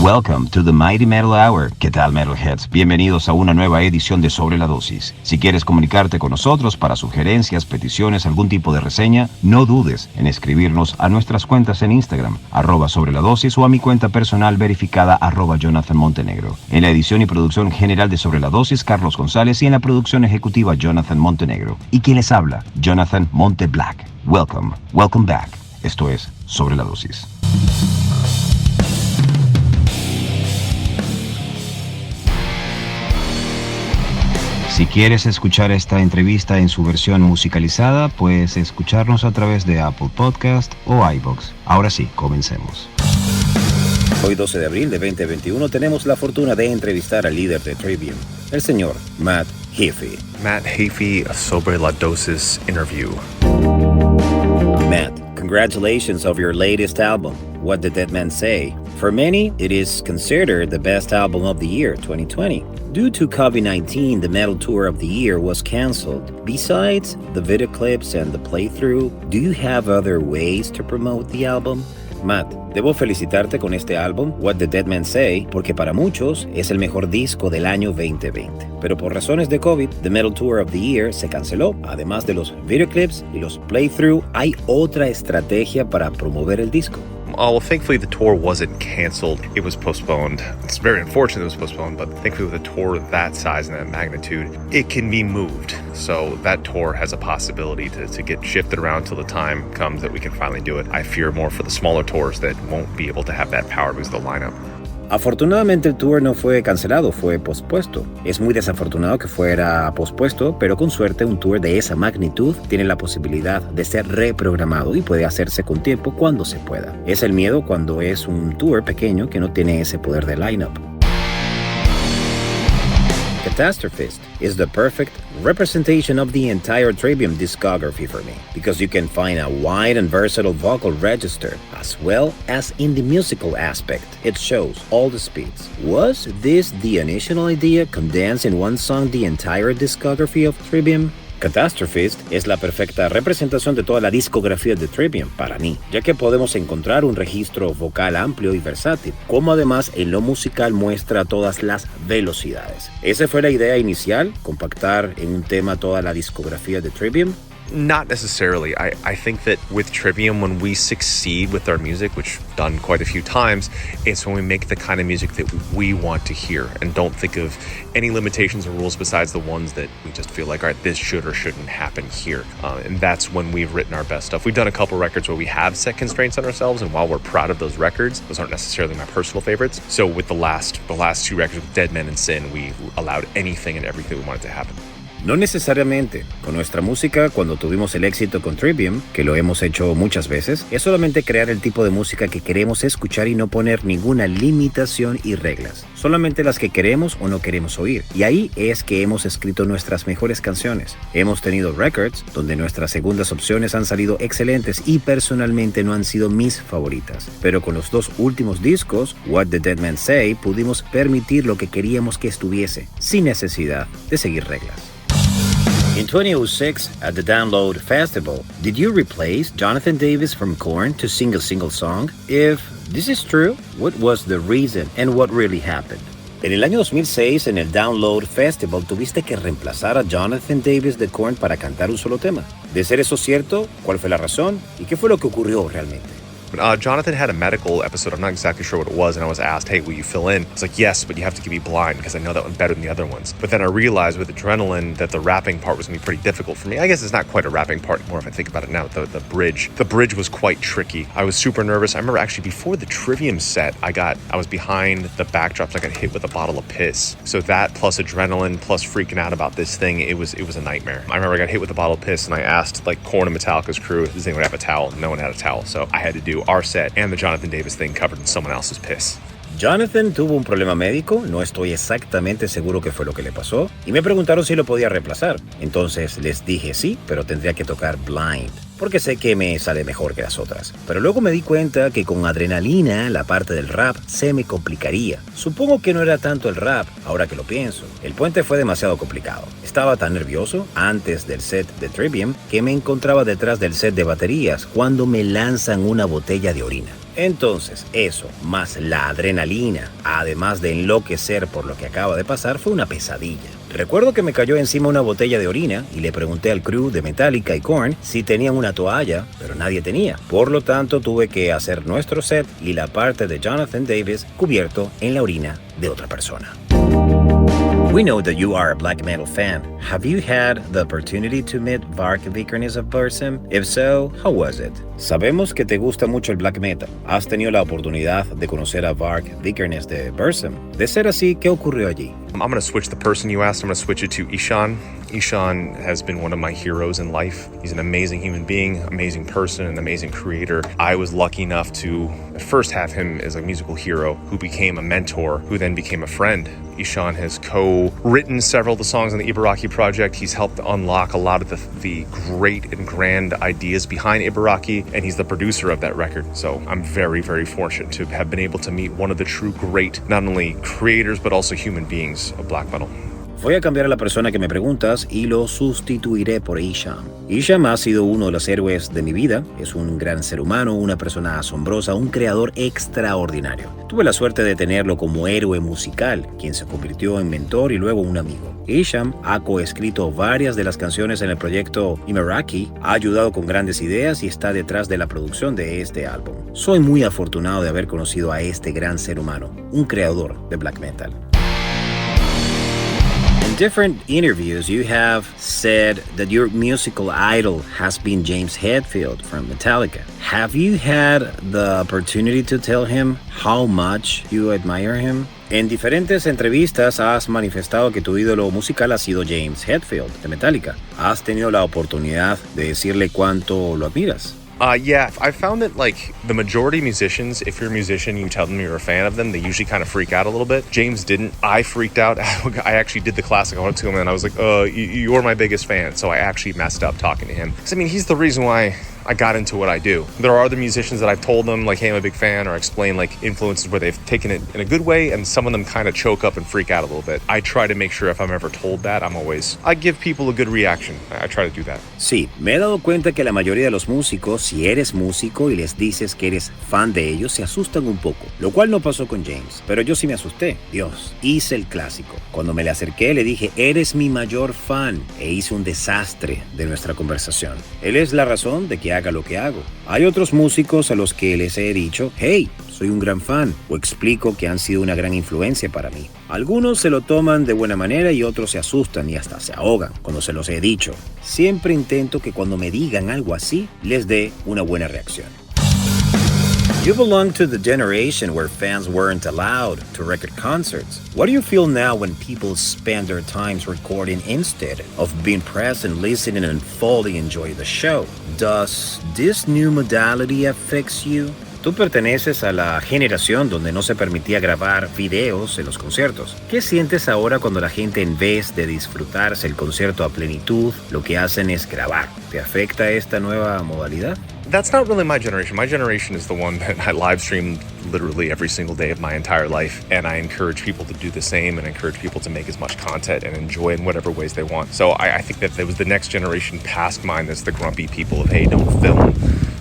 Welcome to the Mighty Metal Hour. ¿Qué tal, Metalheads? Bienvenidos a una nueva edición de Sobre la Dosis. Si quieres comunicarte con nosotros para sugerencias, peticiones, algún tipo de reseña, no dudes en escribirnos a nuestras cuentas en Instagram, @sobreladosis o a mi cuenta personal verificada @Jonathan Montenegro. En la edición y producción general de Sobre la Dosis, Carlos González, y en la producción ejecutiva, Jonathan Montenegro. ¿Y quién les habla? Jonathan Monte Black. Welcome back. Esto es Sobre la Dosis. Si quieres escuchar esta entrevista en su versión musicalizada, puedes escucharnos a través de Apple Podcast o iVoox. Ahora sí, comencemos. Hoy 12 de abril de 2021 tenemos la fortuna de entrevistar al líder de Trivium, el señor Matt Heafy. Matt Heafy, a Sobre La Dosis interview. Matt, congratulations on your latest album, What Did That Man Say? For many, it is considered the best album of the year, 2020. Due to COVID-19, the metal tour of the year was canceled. Besides the video clips and the playthrough, do you have other ways to promote the album? Matt, debo felicitarte con este álbum, What Did That Man Say, porque para muchos es el mejor disco del año 2020. Pero por razones de COVID, The Metal Tour of the Year se canceló. Además de los videoclips y los playthrough, ¿hay otra estrategia para promover el disco? Well, thankfully the tour wasn't canceled. It was postponed. It's very unfortunate it was postponed, but thankfully with a tour that size and that magnitude, it can be moved. So that tour has a possibility to get shifted around till the time comes that we can finally do it. I fear more for the smaller tours that won't be able to have that power because of the lineup. Afortunadamente el tour no fue cancelado, fue pospuesto. Es muy desafortunado que fuera pospuesto, pero con suerte un tour de esa magnitud tiene la posibilidad de ser reprogramado y puede hacerse con tiempo cuando se pueda. Es el miedo cuando es un tour pequeño que no tiene ese poder de lineup. Catastrophist is the perfect representation of the entire Trivium discography for me, because you can find a wide and versatile vocal register, as well as in the musical aspect. It shows all the speeds. Was this the initial idea, condense in one song the entire discography of Trivium? Catastrophist es la perfecta representación de toda la discografía de Trivium para mí, ya que podemos encontrar un registro vocal amplio y versátil, como además en lo musical muestra todas las velocidades. ¿Esa fue la idea inicial, compactar en un tema toda la discografía de Trivium? Not necessarily. I think that with Trivium, when we succeed with our music, which we've done quite a few times, it's when we make the kind of music that we want to hear and don't think of any limitations or rules besides the ones that we just feel like, all right, this should or shouldn't happen here. And that's when we've written our best stuff. We've done a couple records where we have set constraints on ourselves, and while we're proud of those records, those aren't necessarily my personal favorites. So with the last two records with Dead Men and Sin, we allowed anything and everything we wanted to happen. No necesariamente. Con nuestra música, cuando tuvimos el éxito con Trivium, que lo hemos hecho muchas veces, es solamente crear el tipo de música que queremos escuchar y no poner ninguna limitación y reglas. Solamente las que queremos o no queremos oír. Y ahí es que hemos escrito nuestras mejores canciones. Hemos tenido records donde nuestras segundas opciones han salido excelentes y personalmente no han sido mis favoritas. Pero con los dos últimos discos, What Did That Man Say, pudimos permitir lo que queríamos que estuviese, sin necesidad de seguir reglas. In 2006, at the Download Festival, did you replace Jonathan Davis from Korn to sing a single song? If this is true, what was the reason and what really happened? En el año 2006, en el Download Festival, tuviste que reemplazar a Jonathan Davis de Korn para cantar un solo tema. De ser eso cierto, ¿cuál fue la razón? ¿Y qué fue lo que ocurrió realmente? Jonathan had a medical episode. I'm not exactly sure what it was, and I was asked, hey, will you fill in? It's like, yes, but you have to give me blind because I know that one better than the other ones. But then I realized with Adrenaline that the rapping part was going to be pretty difficult for me. I guess it's not quite a rapping part anymore if I think about it now. The bridge. The bridge was quite tricky. I was super nervous. I remember actually before the Trivium set, I was behind the backdrops. I got hit with a bottle of piss. So that plus Adrenaline plus freaking out about this thing, it was a nightmare. I remember I got hit with a bottle of piss and I asked like Korn and Metallica's crew if anyone would have a towel. No one had a towel. So I had to do our set and the Jonathan Davis thing covered in someone else's piss. Jonathan tuvo un problema médico, no estoy exactamente seguro qué fue lo que le pasó, y me preguntaron si lo podía reemplazar. Entonces les dije sí, pero tendría que tocar blind, porque sé que me sale mejor que las otras. Pero luego me di cuenta que con Adrenalina, la parte del rap, se me complicaría. Supongo que no era tanto el rap, ahora que lo pienso. El puente fue demasiado complicado. Estaba tan nervioso antes del set de Trivium que me encontraba detrás del set de baterías cuando me lanzan una botella de orina. Entonces, eso, más la adrenalina, además de enloquecer por lo que acaba de pasar, fue una pesadilla. Recuerdo que me cayó encima una botella de orina y le pregunté al crew de Metallica y Korn si tenían una toalla, pero nadie tenía. Por lo tanto, tuve que hacer nuestro set y la parte de Jonathan Davis cubierto en la orina de otra persona. We know that you are a black metal fan. Have you had the opportunity to meet Varg Vikernes of Burzum? If so, how was it? Sabemos que te gusta mucho el black metal. ¿Has tenido la oportunidad de conocer a Varg Vikernes de Burzum? De ser así, ¿qué ocurrió allí? I'm going to switch the person you asked. I'm going to switch it to Ishan. Ishan has been one of my heroes in life. He's an amazing human being, amazing person, an amazing creator. I was lucky enough to at first have him as a musical hero who became a mentor, who then became a friend. Ishan has co-written several of the songs on the Ibaraki project. He's helped unlock a lot of the great and grand ideas behind Ibaraki, and he's the producer of that record. So I'm very, very fortunate to have been able to meet one of the true great, not only creators, but also human beings of black metal. Voy a cambiar a la persona que me preguntas y lo sustituiré por Isham. Isham ha sido uno de los héroes de mi vida. Es un gran ser humano, una persona asombrosa, un creador extraordinario. Tuve la suerte de tenerlo como héroe musical, quien se convirtió en mentor y luego un amigo. Isham ha coescrito varias de las canciones en el proyecto Ibaraki, ha ayudado con grandes ideas y está detrás de la producción de este álbum. Soy muy afortunado de haber conocido a este gran ser humano, un creador de black metal. In different interviews, you have said that your musical idol has been James Hetfield from Metallica. Have you had the opportunity to tell him how much you admire him? En diferentes entrevistas has manifestado que tu ídolo musical ha sido James Hetfield de Metallica. ¿Has tenido la oportunidad de decirle cuánto lo admiras? Yeah, I found that like the majority of musicians, if you're a musician, you tell them you're a fan of them, they usually kind of freak out a little bit. James didn't. I freaked out. I actually did the classic. I went to him and I was like, you're my biggest fan. So I actually messed up talking to him. 'Cause, I mean, he's the reason why I got into what I do. There are other musicians that I've told them, like, hey, I'm a big fan, or explain, like, influences where they've taken it in a good way, and some of them kind of choke up and freak out a little bit. I try to make sure if I'm ever told that, I give people a good reaction. I try to do that. Sí, me he dado cuenta que la mayoría de los músicos, si eres músico y les dices que eres fan de ellos, se asustan un poco, lo cual no pasó con James, pero yo sí me asusté. Dios, hice el clásico. Cuando me le acerqué, le dije, eres mi mayor fan, e hice un desastre de nuestra conversación. Él es la razón de que haga lo que hago. Hay otros músicos a los que les he dicho, hey, soy un gran fan, o explico que han sido una gran influencia para mí. Algunos se lo toman de buena manera y otros se asustan y hasta se ahogan cuando se los he dicho. Siempre intento que cuando me digan algo así, les dé una buena reacción. You belong to the generation where fans weren't allowed to record concerts. What do you feel now when people spend their times recording instead of being present, listening, and fully enjoy the show? Does this new modality affect you? Tú perteneces a la generación donde no se permitía grabar videos en los conciertos. ¿Qué sientes ahora cuando la gente, en vez de disfrutarse el concierto a plenitud, lo que hacen es grabar? ¿Te afecta esta nueva modalidad? That's not really my generation. My generation is the one that I live stream literally every single day of my entire life. And I encourage people to do the same and encourage people to make as much content and enjoy in whatever ways they want. So I think that there was the next generation past mine that's the grumpy people of, hey, don't film.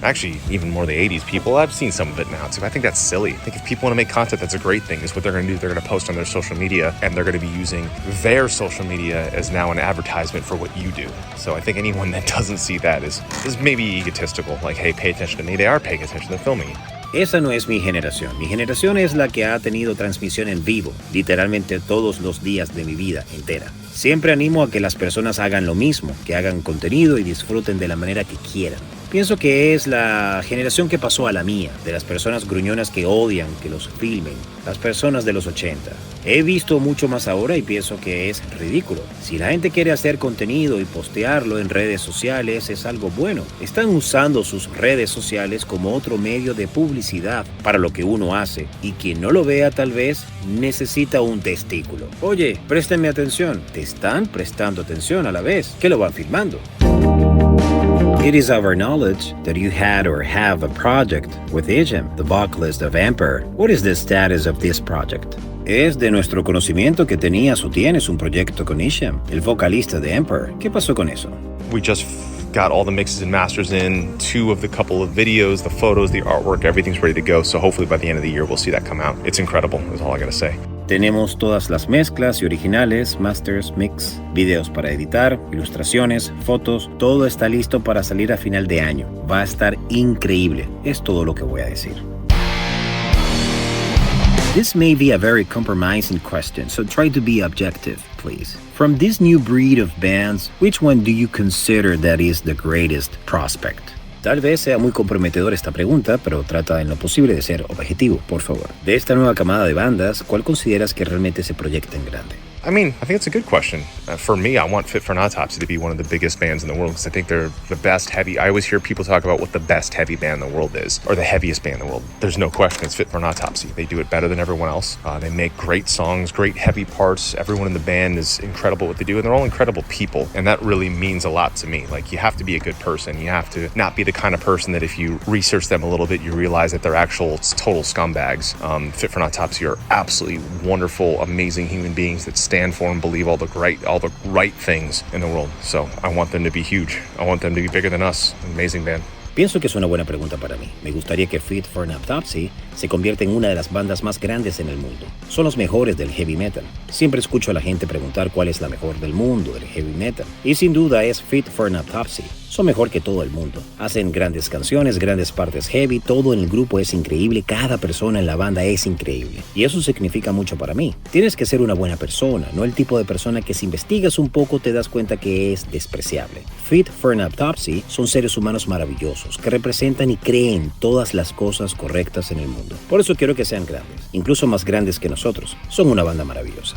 Actually, even more the 80s people. I've seen some of it now too. I think that's silly. I think if people want to make content, that's a great thing. Is what they're going to do. They're going to post on their social media, and they're going to be using their social media as now an advertisement for what you do. So I think anyone that doesn't see that is maybe egotistical. Like, hey, pay attention to me. They are paying attention. They're filming. Esa no es mi generación. Mi generación es la que ha tenido transmisión en vivo, literalmente todos los días de mi vida entera. Siempre animo a que las personas hagan lo mismo, que hagan contenido y disfruten de la manera que quieran. Pienso que es la generación que pasó a la mía, de las personas gruñonas que odian que los filmen, las personas de los 80. He visto mucho más ahora y pienso que es ridículo. Si la gente quiere hacer contenido y postearlo en redes sociales, es algo bueno. Están usando sus redes sociales como otro medio de publicidad para lo que uno hace, y quien no lo vea tal vez necesita un testículo. Oye, préstenme atención. Te están prestando atención a la vez que lo van filmando. It is our knowledge that you had or have a project with Isham, the vocalist of Emperor. What is the status of this project? Es de nuestro conocimiento que tenías o tienes un proyecto con Isham, el vocalista de Emperor. ¿Qué pasó con eso? We just got all the mixes and masters in, 2 of the couple of videos, the photos, the artwork, everything's ready to go. So hopefully by the end of the year, we'll see that come out. It's incredible, is all I gotta say. Tenemos todas las mezclas y originales, masters, mix, videos para editar, ilustraciones, fotos, todo está listo para salir a final de año. Va a estar increíble, es todo lo que voy a decir. This may be a very compromising question, so try to be objective, please. From this new breed of bands, which one do you consider that is the greatest prospect? Tal vez sea muy comprometedora esta pregunta, pero trata en lo posible de ser objetivo, por favor. De esta nueva camada de bandas, ¿cuál consideras que realmente se proyecta en grande? I mean, I think it's a good question. For me, I want Fit for an Autopsy to be one of the biggest bands in the world because I think they're the best heavy. I always hear people talk about what the best heavy band in the world is, or the heaviest band in the world. There's no question it's Fit for an Autopsy. They do it better than everyone else. They make great songs, great heavy parts. Everyone in the band is incredible what they do, and they're all incredible people. And that really means a lot to me. Like, you have to be a good person. You have to not be the kind of person that if you research them a little bit, you realize that they're actual total scumbags. Fit for an Autopsy are absolutely wonderful, amazing human beings that stand for and believe all the right things in the world. So I want them to be huge. I want them to be bigger than us. Amazing band. Pienso que es una buena pregunta para mí. Me gustaría que Fit for an Autopsy se convierta en una de las bandas más grandes en el mundo. Son los mejores del heavy metal. Siempre escucho a la gente preguntar cuál es la mejor del mundo del heavy metal. Y sin duda es Fit for an Autopsy. Son mejor que todo el mundo. Hacen grandes canciones, grandes partes heavy, todo en el grupo es increíble, cada persona en la banda es increíble. Y eso significa mucho para mí. Tienes que ser una buena persona, no el tipo de persona que si investigas un poco te das cuenta que es despreciable. Fit for an Autopsy son seres humanos maravillosos que representan y creen todas las cosas correctas en el mundo. Por eso quiero que sean grandes, incluso más grandes que nosotros. Son una banda maravillosa.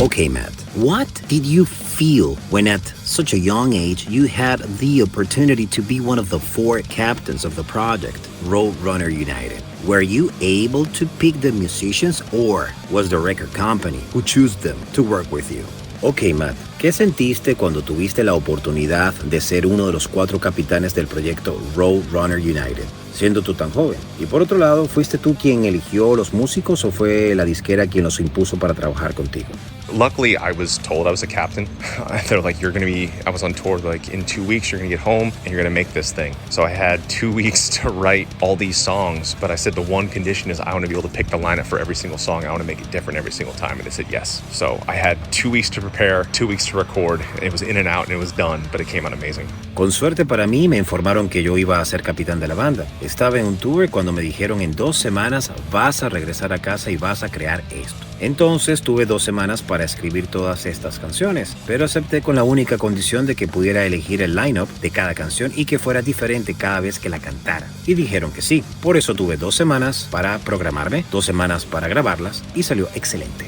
Okay, Matt, what did you feel when at such a young age you had the opportunity to be one of the 4 captains of the project, Roadrunner United? Were you able to pick the musicians or was the record company who chose them to work with you? Okay, Matt, ¿qué sentiste cuando tuviste la oportunidad de ser uno de los 4 capitanes del proyecto Roadrunner United, siendo tú tan joven? Y por otro lado, ¿fuiste tú quien eligió los músicos o fue la disquera quien los impuso para trabajar contigo? Luckily, I was told I was a captain. They're like, I was on tour, like, in 2 weeks, you're gonna get home and you're gonna make this thing. So I had 2 weeks to write all these songs, but I said the one condition is I wanna be able to pick the lineup for every single song. I wanna make it different every single time, and they said yes. So I had 2 weeks to prepare, 2 weeks to record. It was in and out and it was done, but it came out amazing. Con suerte para mí, me informaron que yo iba a ser capitán de la banda. Estaba en un tour cuando me dijeron en 2 semanas vas a regresar a casa y vas a crear esto. Entonces tuve 2 semanas para escribir todas estas canciones, pero acepté con la única condición de que pudiera elegir el line-up de cada canción y que fuera diferente cada vez que la cantara. Y dijeron que sí. Por eso tuve 2 semanas para programarme, 2 semanas para grabarlas y salió excelente.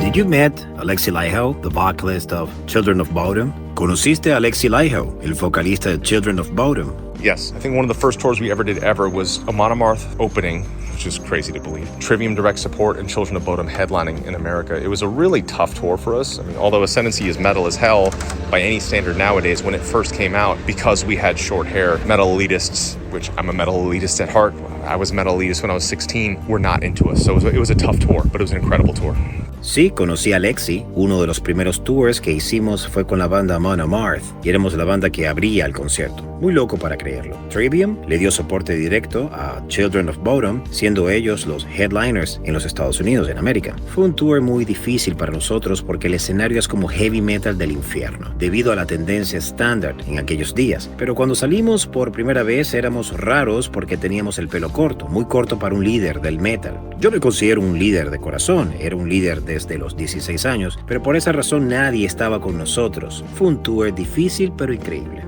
Did you meet Alexi Laiho, the vocalist of Children of Bodom? ¿Conociste a Alexi Laiho, el vocalista de Children of Bodom? Yes, I think one of the first tours we ever did was a Monomarth opening, which is crazy to believe. Trivium direct support and Children of Bodom headlining in America. It was a really tough tour for us. I mean, although Ascendancy is metal as hell by any standard nowadays, when it first came out, because we had short hair, metal elitists, which I'm a metal elitist at heart, I was a metal elitist when I was 16, were not into us. So it was a tough tour, but it was an incredible tour. Sí, conocí a Alexi. Uno de los primeros tours que hicimos fue con la banda Monomarth y éramos la banda que abría el concierto. Muy loco para creerlo. Trivium le dio soporte directo a Children of Bodom, siendo ellos los headliners en los Estados Unidos, en América. Fue un tour muy difícil para nosotros porque el escenario es como heavy metal del infierno, debido a la tendencia estándar en aquellos días. Pero cuando salimos por primera vez éramos raros porque teníamos el pelo corto, muy corto para un líder del metal. Yo me considero un líder de corazón, era un líder desde los 16 años, pero por esa razón nadie estaba con nosotros. Fue un tour difícil pero increíble.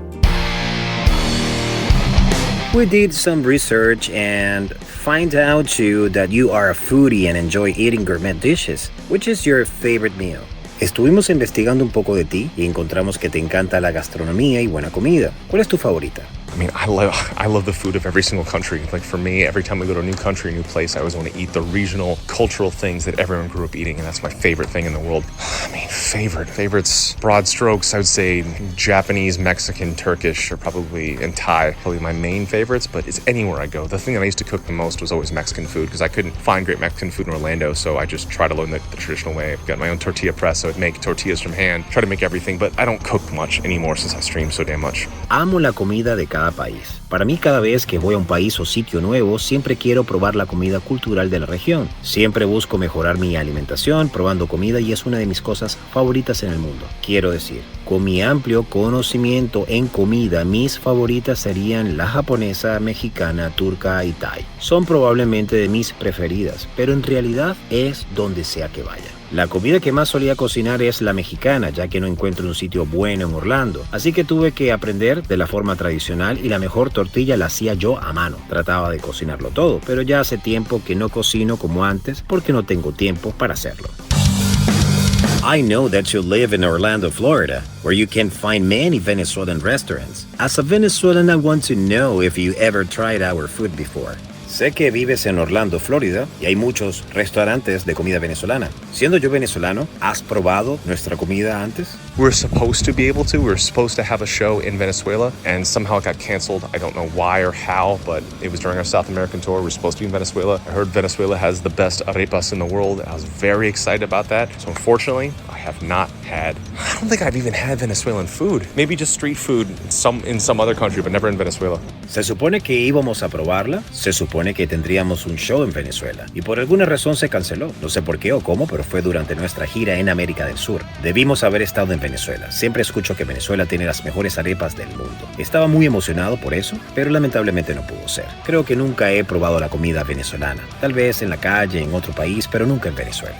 We did some research and find out too that you are a foodie and enjoy eating gourmet dishes. Which is your favorite meal? Estuvimos investigando un poco de ti y encontramos que te encanta la gastronomía y buena comida. ¿Cuál es tu favorita? I mean, I love the food of every single country. Like for me, every time we go to a new country, a new place, I always want to eat the regional cultural things that everyone grew up eating, and that's my favorite thing in the world. I mean, favorites, broad strokes, I would say Japanese, Mexican, Turkish are probably, and Thai, probably my main favorites, but it's anywhere I go. The thing that I used to cook the most was always Mexican food because I couldn't find great Mexican food in Orlando, so I just try to learn the traditional way. I've got my own tortilla press, so I'd make tortillas from hand, try to make everything, but I don't cook much anymore since I stream so damn much. Amo la comida de cada país. Para mí, cada vez que voy a un país o sitio nuevo, siempre quiero probar la comida cultural de la región. Siempre busco mejorar mi alimentación probando comida y es una de mis cosas favoritas en el mundo. Quiero decir, con mi amplio conocimiento en comida, mis favoritas serían la japonesa, mexicana, turca y thai. Son probablemente de mis preferidas, pero en realidad es donde sea que vaya. La comida que más solía cocinar es la mexicana, ya que no encuentro un sitio bueno en Orlando. Así que tuve que aprender de la forma tradicional y la mejor tortilla la hacía yo a mano. Trataba de cocinarlo todo, pero ya hace tiempo que no cocino como antes porque no tengo tiempo para hacerlo. I know that you live in Orlando, Florida, where you can find many Venezuelan restaurants. As a Venezuelan, I want to know if you ever tried our food before. Sé que vives en Orlando, Florida, y hay muchos restaurantes de comida venezolana. Siendo yo venezolano, ¿has probado nuestra comida antes? We're supposed to be able to. We were supposed to have a show in Venezuela, and somehow it got canceled. I don't know why or how, but it was during our South American tour. We were supposed to be in Venezuela. I heard Venezuela has the best arepas in the world, and I was very excited about that. So unfortunately, I have not had... I don't think I've even had Venezuelan food. Maybe just street food in some other country, but never in Venezuela. Se supone que íbamos a probarla, se supone que tendríamos un show en Venezuela, y por alguna razón se canceló. No sé por qué o cómo, pero fue durante nuestra gira en América del Sur. Debimos haber estado en Venezuela. Siempre escucho que Venezuela tiene las mejores arepas del mundo. Estaba muy emocionado por eso, pero lamentablemente no pudo ser. Creo que nunca he probado la comida venezolana. Tal vez en la calle, en otro país, pero nunca en Venezuela.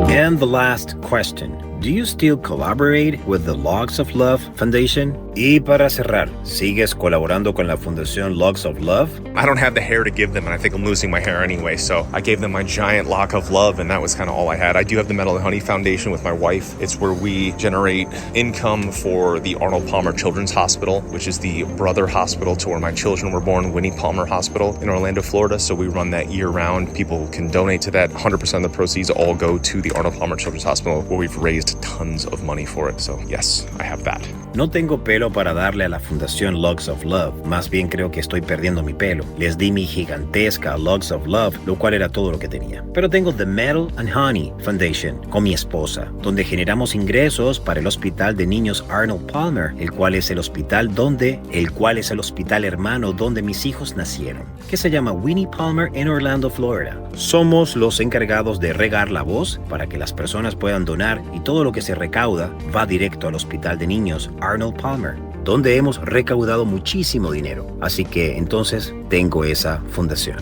And the last question. Do you still collaborate with the Logs of Love Foundation? Y para cerrar, ¿sigues colaborando con la Fundación Logs of Love? I don't have the hair to give them, and I think I'm losing my hair anyway, so I gave them my giant lock of love, and that was kind of all I had. I do have the Metal and Honey Foundation with my wife. It's where we generate income for the Arnold Palmer Children's Hospital, which is the brother hospital to where my children were born, Winnie Palmer Hospital in Orlando, Florida. So we run that year-round. People can donate to that. 100% of the proceeds all go to the Arnold Palmer Children's Hospital, where we've raised tons of money for it. So yes, I have that. No tengo pelo para darle a la Fundación Logs of Love, más bien creo que estoy perdiendo mi pelo. Les di mi gigantesca Logs of Love, lo cual era todo lo que tenía. Pero tengo The Metal and Honey Foundation con mi esposa, donde generamos ingresos para el Hospital de Niños Arnold Palmer, el cual es el hospital hermano donde mis hijos nacieron, que se llama Winnie Palmer en Orlando, Florida. Somos los encargados de regar la voz para que las personas puedan donar y todo lo que se recauda va directo al Hospital de Niños Arnold Palmer, donde hemos recaudado muchísimo dinero. Así que entonces tengo esa fundación.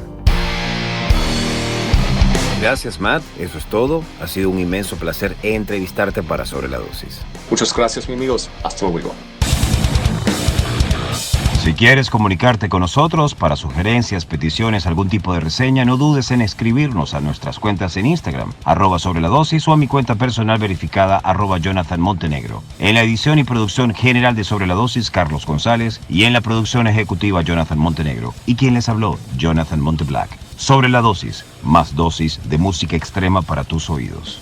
Gracias, Matt. Eso es todo. Ha sido un inmenso placer entrevistarte para Sobre la Dosis. Muchas gracias, mis amigos. Hasta luego. Si quieres comunicarte con nosotros para sugerencias, peticiones, algún tipo de reseña, no dudes en escribirnos a nuestras cuentas en Instagram, @sobreladosis o a mi cuenta personal verificada, @Jonathan Montenegro. En la edición y producción general de Sobre la Dosis, Carlos González, y en la producción ejecutiva, Jonathan Montenegro. Y quien les habló, Jonathan Monteblack. Sobre la Dosis, más dosis de música extrema para tus oídos.